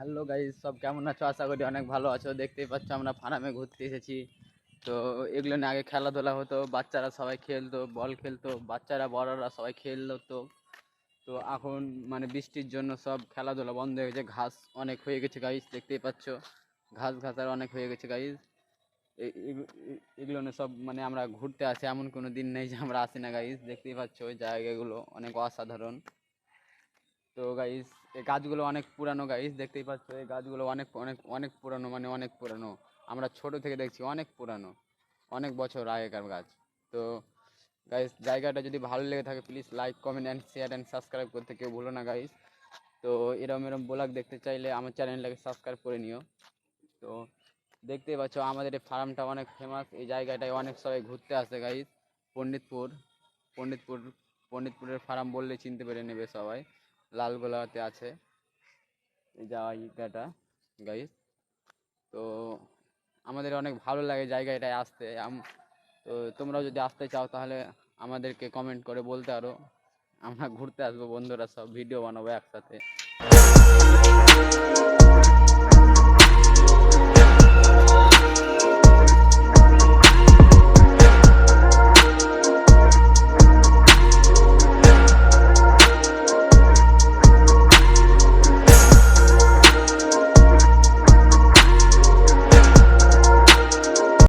Hello guys, সব কেমন আছো? আশা করি অনেক ভালো আছো। দেখতেই পাচ্ছ আমরা ফার্মে ঘুরতে এসেছি। তো এগুলো নিয়ে আগে খেলাধুলা হতো, বাচ্চারা সবাই খেলতো, বল খেলতো, বাচ্চারা বড়রা সবাই খেলতো। তো এখন মানে বৃষ্টির জন্য সব খেলাধুলা বন্ধ হয়ে গেছে। ঘাস অনেক হয়ে গেছে গাইস, দেখতেই পাচ্ছ। ঘাস ঘাসার অনেক হয়ে গেছে গাইস। এগুলো নিয়ে সব মানে আমরা ঘুরতে আসি, এমন কোনো দিন নেই যে আমরা আসি না গাইস। দেখতেই পাচ্ছ ওই জায়গাগুলো অনেক অসাধারণ। তো গাইস, এই গাছগুলো অনেক পুরানো গাইস, দেখতেই পাচ্ছ। এই গাছগুলো অনেক অনেক অনেক পুরানো, মানে অনেক পুরানো। আমরা ছোট থেকে দেখছি, অনেক পুরানো, অনেক বছর আগেকার গাছ। তো গাইস, জায়গাটা যদি ভালো লেগে থাকে please like, comment and share and subscribe করতে কেউ ভুলো না গাইস। তো এরম এরম ব্লগ দেখতে চাইলে আমার চ্যানেলটাকে সাবস্ক্রাইব করে নিও। তো দেখতেই পাচ্ছ আমাদের এই ফার্মটা অনেক ফেমাস। এই জায়গাটায় অনেক সবাই ঘুরতে আসে গাইস। পণ্ডিতপুর পণ্ডিতপুর পণ্ডিতপুরের ফার্ম বললে চিনতে পেরে নেবে সবাই। লালগোলাতে আছে এই জায়গাটা গাইস। তো আমাদের অনেক ভালো লাগে জায়গাটায় আসতে। তো তোমরাও যদি আসতে চাও তাহলে আমাদেরকে কমেন্ট করে বলতে পারো। আমরা ঘুরতে আসবো, বন্ধুরা সব ভিডিও বানাবো একসাথে।